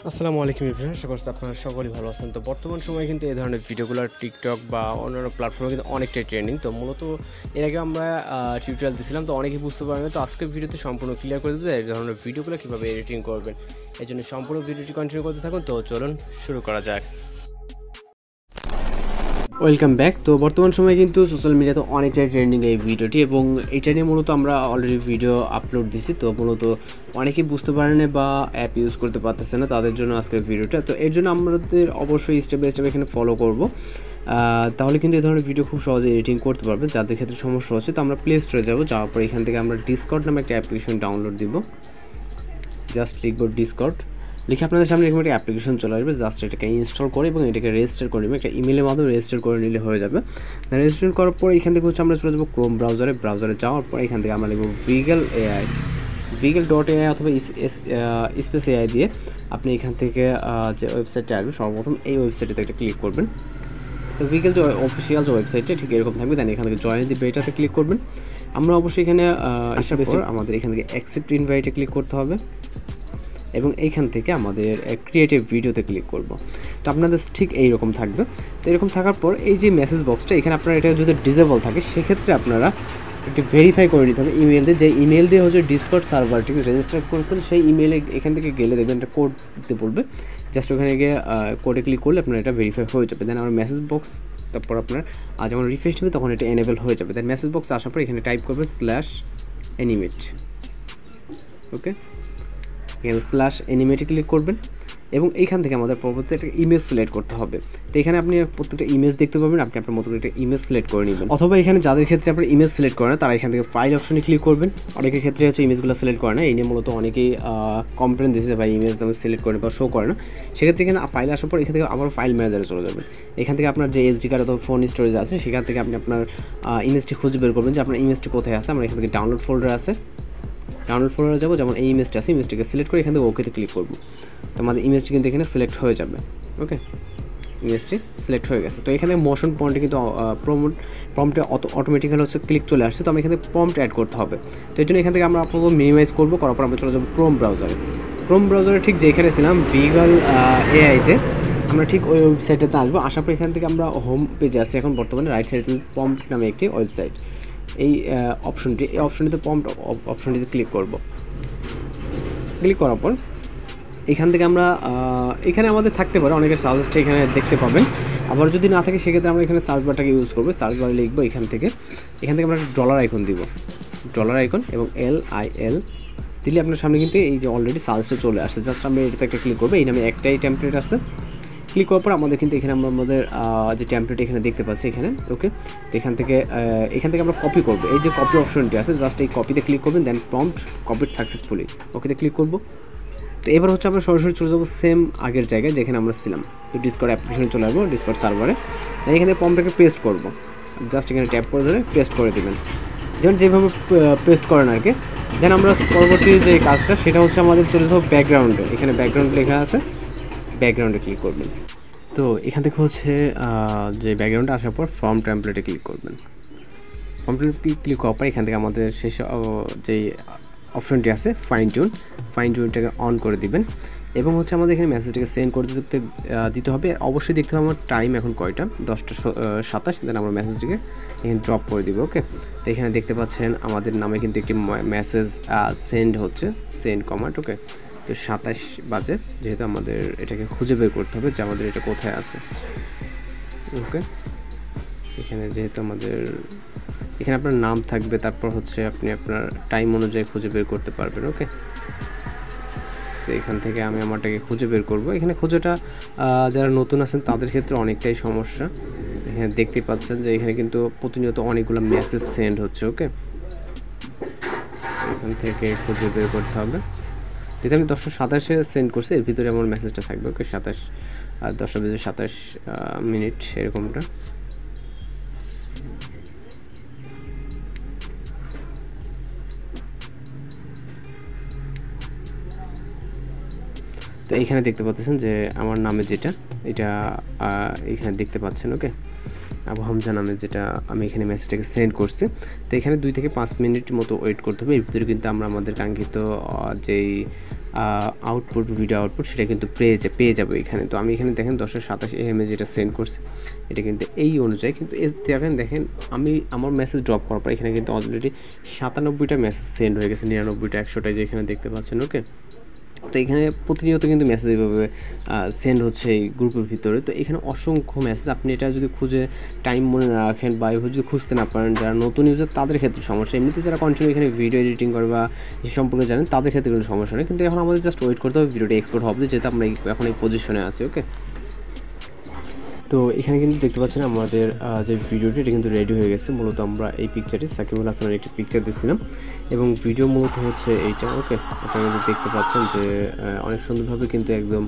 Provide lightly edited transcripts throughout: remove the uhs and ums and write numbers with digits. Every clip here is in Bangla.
আসসালামু আলাইকুম এভরিওয়ান, আশা করছি আপনারা সকলেই ভালো আছেন। তো বর্তমান সময়ে কিন্তু এই ধরনের ভিডিওগুলো টিকটক বা অন্যান্য প্ল্যাটফর্মে কিন্তু অনেকটাই ট্রেন্ডিং। তো মূলত এর আগে আমরা টিউটোরিয়াল দিয়েছিলাম, তো অনেকেই বুঝতে পারেন না। তো আজকের ভিডিওতে সম্পূর্ণ ক্লিয়ার করে দেবো এই ধরনের ভিডিওগুলো কীভাবে এডিটিং করবেন। এই জন্য সম্পূর্ণ ভিডিওটি কন্টিনিউ করতে থাকুন। তো চলুন শুরু করা যাক। Welcome back. তো বর্তমান সময়ে কিন্তু সোশ্যাল মিডিয়াতে অনেকটাই ট্রেন্ডিং এই ভিডিওটি, এবং এটা নিয়ে মূলত আমরা অলরেডি ভিডিও আপলোড দিছি। তো মূলত অনেকেই বুঝতে পারে না বা অ্যাপ ইউজ করতে পারতেছে না, তাদের জন্য আজকের ভিডিওটা। তো এর জন্য আমাদের অবশ্যই স্টেপ বাই স্টেপ এখানে ফলো করব, তাহলে কিন্তু এই ধরনের ভিডিও খুব সহজে এডিটিং করতে পারবেন। যাদের ক্ষেত্রে সমস্যা হচ্ছে, তো আমরা প্লে স্টোরে যাবো, যাওয়ার পর এখান থেকে আমরা ডিসকর্ড নামে একটা অ্যাপ্লিকেশন ডাউনলোড দিব। জাস্ট লিখব ডিসকর্ড, লিখে আপনাদের সামনে এরকম একটা অ্যাপ্লিকেশন চলে আসবে। জাস্ট এটাকে ইনস্টল করে এবং এটাকে রেজিস্টার করে নেবে, একটা ইমেলের মাধ্যমে রেজিস্টার করে নিলে হয়ে যাবে। রেজিস্টার করার পর এখান থেকে আমরা চলে যাবো ক্রোম ব্রাউজারে যাওয়ার পর এখান থেকে আমরা লিখব vigal.ai অথবা স্পেস এআই দিয়ে আপনি এখান থেকে যে ওয়েবসাইটটা আসবে সর্বপ্রথম এই ওয়েবসাইটে একটা ক্লিক করবেন। তো ভিগাল যে অফিসিয়াল যে ওয়েবসাইটটা ঠিক এরকম থাকবে, দেন এখান থেকে জয়েন দি বেটাতে ক্লিক করবেন। আমরা অবশ্যই এখানে আমাদের এখান থেকে অ্যাকসেপ্ট ইনভাইটে ক্লিক করতে হবে এবং এইখান থেকে আমাদের ক্রিয়েটিভ ভিডিওতে ক্লিক করব। তো আপনাদের ঠিক এইরকম থাকবে। তো এরকম থাকার পর এই যে মেসেজ বক্সটা এখানে আপনারা এটা যদি ডিসেবল থাকে সেক্ষেত্রে আপনারা একটু ভেরিফাই করে নিতে হবে ইমেল দিয়ে, যে ইমেল দিয়ে হচ্ছে ডিসকর্ড সার্ভারটিকে রেজিস্টার করেছেন সেই ইমেলে এখান থেকে গেলে দেখবেন একটা কোড দিতে বলবে। জাস্ট ওখানে গিয়ে কোডে ক্লিক করলে আপনার এটা ভেরিফাই হয়ে যাবে। দেন আমার মেসেজ বক্স, তারপর আপনার যখন রিফ্রেশ হবে তখন এটা এনেবল হয়ে যাবে। দেন মেসেজ বক্সে আসার পর এখানে টাইপ করবেন /animate। ওকে, এখানে /animate ক্লিক করবেন এবং এইখান থেকে আমাদের পরবর্তী একটা ইমেজ সিলেক্ট করতে হবে। তো এখানে আপনি প্রত্যেকটা ইমেজ দেখতে পাবেন, আপনি আপনার মতো করে একটা ইমেজ সিলেক্ট করে নেবেন। অথবা এখানে যাদের ক্ষেত্রে আপনার ইমেজ সিলেক্ট করে না তারা এখান থেকে ফাইল অপশনে ক্লিক করবেন। অনেকের ক্ষেত্রে হচ্ছে ইমেজগুলো সিলেক্ট করে না, এই নিয়ে মূলত অনেকেই কমপ্লেন দিয়েছে ভাই ইমেজ আমি সিলেক্ট করে বা শো করে না। সেক্ষেত্রে এখানে ফাইল আসার পর এখান থেকে আবার ফাইল ম্যানেজারে চলে যাবেন। এখান থেকে আপনার যে এসডি কার্ড অথবা ফোন স্টোরেজ আছে সেখান থেকে আপনি আপনার ইমেজটি খুঁজে বের করবেন যে আপনার ইমেজটি কোথায় আছে। আমরা এখান থেকে ডাউনলোড ফোল্ডার আছে, ডাউনলোড ফোল্ডারে যাবো, যেমন এই ইমেজটা আছে ইমেজটিকে সিলেক্ট করে এখান থেকে ওকেতে ক্লিক করবো। তো আমাদের ইমেজটি কিন্তু এখানে সিলেক্ট হয়ে যাবে। ওকে, ইমেজটি সিলেক্ট হয়ে গেছে। তো এখানে মোশন পয়েন্টে কিন্তু প্রম্পটে অটোমেটিক্যালি হচ্ছে ক্লিক চলে আসছে। তো আমি এখানে প্রম্পট অ্যাড করতে হবে। তো এই জন্য এখান থেকে আমরা আপনাকে মিনিমাইজ করবো, করার পর আমরা চলে যাবো ক্রোম ব্রাউজারে ঠিক যেখানে ছিলাম ভিগাল এআইতে আমরা ঠিক ওই ওয়েবসাইটটাতে আসবো। আসার পর এখান থেকে আমরা হোম পেজে আসছি এখন বর্তমানে, রাইট সাইডে প্রম্পট নামে একটি ওয়েবসাইট, এই অপশনটিতে প্রম্পট অপশনটিতে ক্লিক করব। ক্লিক করার পর এখান থেকে আমরা এখানে আমাদের থাকতে পারে অনেকের সাজেস্টটা এখানে দেখতে পাবেন। আবার যদি না থাকে সেক্ষেত্রে আমরা এখানে সার্চ বারটাকে ইউজ করবো। সার্চ বারে লিখবো এখান থেকে আমরা ডলার আইকন দিব, ডলার আইকন এবং LIL দিলে আপনার সামনে কিন্তু এই যে অলরেডি সার্চটা চলে আসছে। জাস্ট আমরা এটাতে একটা ক্লিক করবো। এই নামে একটাই টেমপ্লেট আছে। ক্লিক করার পর আমাদের কিন্তু এখানে আমরা আমাদের যে টেমপ্লেট এখানে দেখতে পাচ্ছি এখানে। ওকে, তো এখান থেকে আমরা কপি করবো। এই যে কপি অপশনটি আছে জাস্ট এই কপিতে ক্লিক করবেন, দেন প্রম্পট কপিড সাকসেসফুলি ওকেতে ক্লিক করবো। তো এবার হচ্ছে আমরা সরাসরি চলে যাবো সেম আগের জায়গায় যেখানে আমরা ছিলাম। তো ডিসকর্ড অ্যাপ্লিকেশনে চলে আসবো, ডিসকর্ড সার্ভারে। এখানে প্রম্পটটাকে পেস্ট করবো, জাস্ট এখানে ট্যাপ করে ধরে পেস্ট করে দেবেন, যেভাবে পেস্ট করেন আর কি। দেন আমরা পরবর্তী যে কাজটা সেটা হচ্ছে আমাদের চলে যাবো ব্যাকগ্রাউন্ডে। এখানে ব্যাকগ্রাউন্ড লেখা আছে, ব্যাকগ্রাউন্ডে ক্লিক করবেন। তো এখান থেকে হচ্ছে যে ব্যাকগ্রাউন্ডে আসার পর ফর্ম টেমপ্লেটে ক্লিক করবেন। ফর্ম টেমপ্লেটে ক্লিক করার পর এখান থেকে আমাদের শেষে যে অপশনটি আছে ফাইন টিউনটাকে অন করে দিবেন এবং হচ্ছে আমাদের এখানে মেসেজটাকে সেন্ড করে দিতে হবে। অবশ্যই দেখতে হবে আমার টাইম এখন কয়টা, 10:27। দেন আমরা মেসেজটিকে এখানে ড্রপ করে দিব। ওকে, তো এখানে দেখতে পাচ্ছেন আমাদের নামে কিন্তু একটি মেসেজ সেন্ড হচ্ছে, সেন্ড কমান্ড। ওকে, তো 27 বাজে, যেহেতু আমাদের এটাকে খুঁজে বের করতে হবে যে আমাদের এটা কোথায় আছে। ওকে, এখানে যেহেতু আমাদের এখানে আপনার নাম থাকবে, তারপর হচ্ছে আপনি আপনার টাইম অনুযায়ী খুঁজে বের করতে পারবেন। ওকে, তো এখান থেকে আমি আমারটাকে খুঁজে বের করব। এখানে খোঁজাটা যারা নতুন আছেন তাদের ক্ষেত্রে অনেকটাই সমস্যা। এখানে দেখতে পাচ্ছেন যে এখানে কিন্তু প্রতিনিয়ত অনেকগুলো মেসেজ সেন্ড হচ্ছে। ওকে, এখান থেকে খুঁজে বের করতে হবে। যেটা আমি 10:27 সেন্ড করছি এর ভিতরে আমার মেসেজটা থাকবে। ওকে, 10:27 এরকমটা। তো এইখানে দেখতে পাচ্ছেন যে আমার নামে যেটা এটা এখানে দেখতে পাচ্ছেন। ওকে, আবু হামজা নামে যেটা আমি এখানে মেসেজটাকে সেন্ড করছি। তো এখানে 2 থেকে 5 মিনিট মতো ওয়েট করতে হবে। এর ভিতরে কিন্তু আমরা আমাদের কাঙ্ক্ষিত যেই আউটপুট ভিডিও আউটপুট সেটা কিন্তু পেয়ে যাবে এখানে। তো আমি এখানে দেখেন 1027 AMS যেটা সেন্ড করছি এটা কিন্তু এই অনুযায়ী কিন্তু দেখেন আমি আমার মেসেজ ড্রপ করার পর এখানে কিন্তু অলরেডি 97টা মেসেজ সেন্ড হয়ে গেছে, 99টা 100টাই যে এখানে দেখতে পাচ্ছেন। ওকে, তো এখানে প্রতিনিয়ত কিন্তু মেসেজ এভাবে সেন্ড হচ্ছে এই গ্রুপের ভিতরে। তো এখানে অসংখ্য মেসেজ, আপনি এটা যদি খুঁজে টাইম মনে না রাখেন বা এভাবে যদি খুঁজতে না পারেন, যারা নতুন ইউজার তাদের ক্ষেত্রে সমস্যা। এমনিতে যারা কন্টিনিউ এখানে ভিডিও এডিটিং করে বা এ সম্পর্কে জানেন তাদের ক্ষেত্রে কোনো সমস্যা নেই, কিন্তু এখন আমাদের জাস্ট ওয়েট করতে হবে ভিডিওটি এক্সপোর্ট হবে, যেহেতু আমরা এখন এই পজিশনে আছি। ওকে, তো এখানে কিন্তু দেখতে পাচ্ছেন আমাদের যে ভিডিওটি এটা কিন্তু রেডি হয়ে গেছে। মূলত আমরা এই পিকচারটি সাকিবুল হাসানের একটি পিকচার দিচ্ছিলাম এবং ভিডিও মূলত হচ্ছে এইটা। ওকে, আপনারা কিন্তু দেখতে পাচ্ছেন যে অনেক সুন্দরভাবে কিন্তু একদম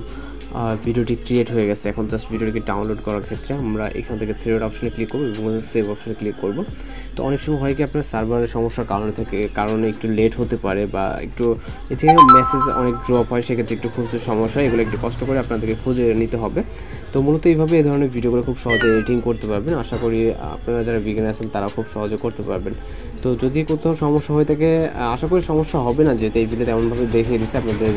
ভিডিওটি ক্রিয়েট হয়ে গেছে। এখন জাস্ট ভিডিওটিকে ডাউনলোড করার ক্ষেত্রে আমরা এখান থেকে থ্রি অপশনে ক্লিক করবো এবং সেভ অপশনে ক্লিক করব। তো অনেক সময় হয় কি আপনার সার্ভারের সমস্যার কারণে একটু লেট হতে পারে বা একটু এখানে মেসেজ অনেক ড্রপ হয়, সেক্ষেত্রে একটু খুঁজতে সমস্যা, এগুলো একটু কষ্ট করে আপনাদেরকে খুঁজে নিতে হবে। তো মূলত এইভাবে এই ধরনের ভিডিওগুলো খুব সহজে এডিটিং করতে পারবেন। আশা করি আপনারা যারা বিগিনার আছেন তারা খুব সহজে করতে পারবেন। তো যদি কোথাও সমস্যা হয়ে থাকে, আশা করি সমস্যা হবে না, যেহেতু এই ভিডিওতে এমনভাবে দেখিয়ে দিচ্ছে আপনাদের।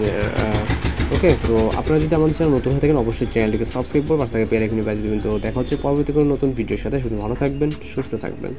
ওকে, তো আপনারা যদি আমাদের চ্যানেল নতুন হয়ে থাকেন অবশ্যই চ্যানেলটিকে সাবস্ক্রাইব করে পাশে থেকে বেল আইকনে বাজিয়ে দেবেন। তো দেখা হচ্ছে পরবর্তী কোনো নতুন ভিডিওর সাথে। শুধু ভালো থাকবেন, সুস্থ থাকবেন।